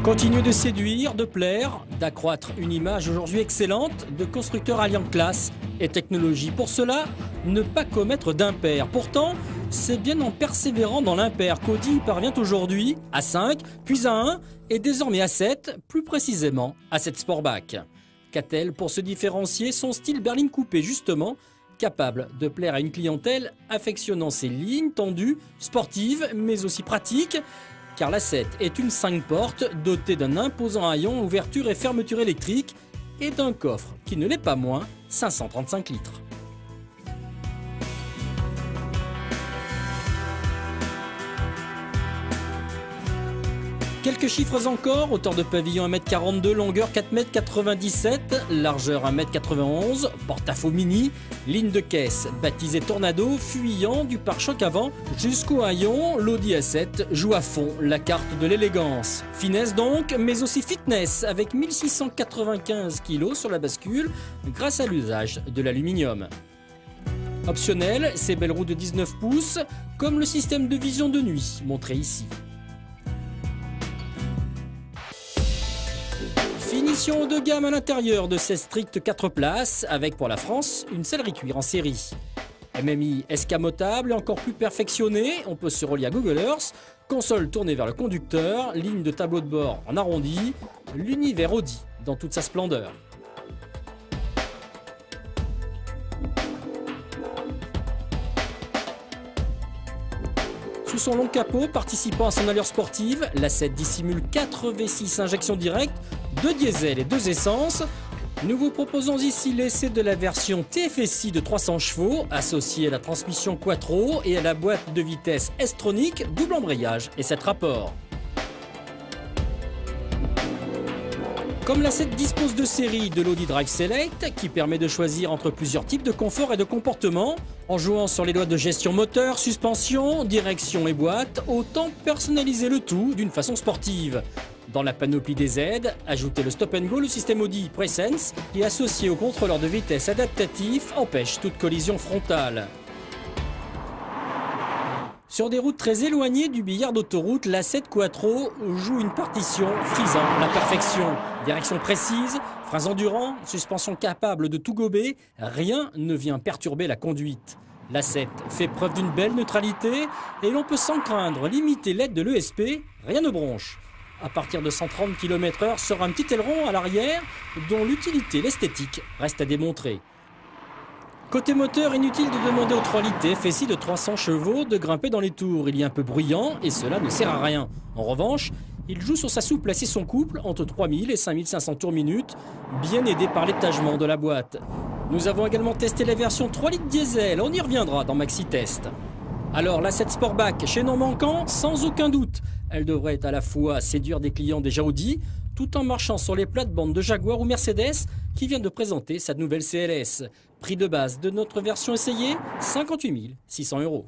Continuer de séduire, de plaire, d'accroître une image aujourd'hui excellente de constructeurs alliant classe et technologie. Pour cela, ne pas commettre d'impair. Pourtant, c'est bien en persévérant dans l'impair qu'Audi parvient aujourd'hui à 5, puis à 1 et désormais à 7, plus précisément à 7 Sportback. Qu'a-t-elle pour se différencier? Son style berline coupé justement, capable de plaire à une clientèle affectionnant ses lignes tendues, sportives mais aussi pratiques. Car la 7 est une 5 portes dotée d'un imposant haillon, ouverture et fermeture électrique et d'un coffre qui ne l'est pas moins, 535 litres. Quelques chiffres encore, hauteur de pavillon 1,42 m, longueur 4,97 m, largeur 1,91 m, porte-à-faux mini, ligne de caisse baptisée Tornado, fuyant du pare-choc avant jusqu'au haillon, l'Audi A7 joue à fond la carte de l'élégance. Finesse donc, mais aussi fitness, avec 1695 kg sur la bascule grâce à l'usage de l'aluminium. Optionnel, ces belles roues de 19 pouces, comme le système de vision de nuit montré ici. Finition haut de gamme à l'intérieur de ces strictes 4 places, avec pour la France une sellerie cuir en série. MMI escamotable et encore plus perfectionné, on peut se relier à Google Earth, console tournée vers le conducteur, ligne de tableau de bord en arrondi, l'univers Audi dans toute sa splendeur. Sous son long capot, participant à son allure sportive, la 7 dissimule 4 V6 injection directe, 2 diesel et 2 essences. Nous vous proposons ici l'essai de la version TFSI de 300 chevaux, associée à la transmission Quattro et à la boîte de vitesse S-Tronic, double embrayage et 7 rapports. Comme la 7 dispose de série de l'Audi Drive Select, qui permet de choisir entre plusieurs types de confort et de comportement, en jouant sur les lois de gestion moteur, suspension, direction et boîte, autant personnaliser le tout d'une façon sportive. Dans la panoplie des aides, ajoutez le Stop and Go, le système Audi Presense, qui associé au contrôleur de vitesse adaptatif empêche toute collision frontale. Sur des routes très éloignées du billard d'autoroute, la 7 Quattro joue une partition frisant la perfection. Direction précise, freins endurants, suspension capable de tout gober, rien ne vient perturber la conduite. La 7 fait preuve d'une belle neutralité et l'on peut sans craindre limiter l'aide de l'ESP, rien ne bronche. À partir de 130 km/h sera un petit aileron à l'arrière dont l'utilité et l'esthétique restent à démontrer. Côté moteur, inutile de demander au 3 litres TFSI de 300 chevaux de grimper dans les tours. Il est un peu bruyant et cela ne sert à rien. En revanche, il joue sur sa souplesse et son couple entre 3000 et 5500 tours minute, bien aidé par l'étagement de la boîte. Nous avons également testé la version 3 litres diesel, on y reviendra dans Maxi Test. Alors la 7 Sportback, chaînon manquant, sans aucun doute. Elle devrait à la fois séduire des clients déjà Audi, tout en marchant sur les plates-bandes de Jaguar ou Mercedes qui vient de présenter sa nouvelle CLS. Prix de base de notre version essayée, 58 600 €.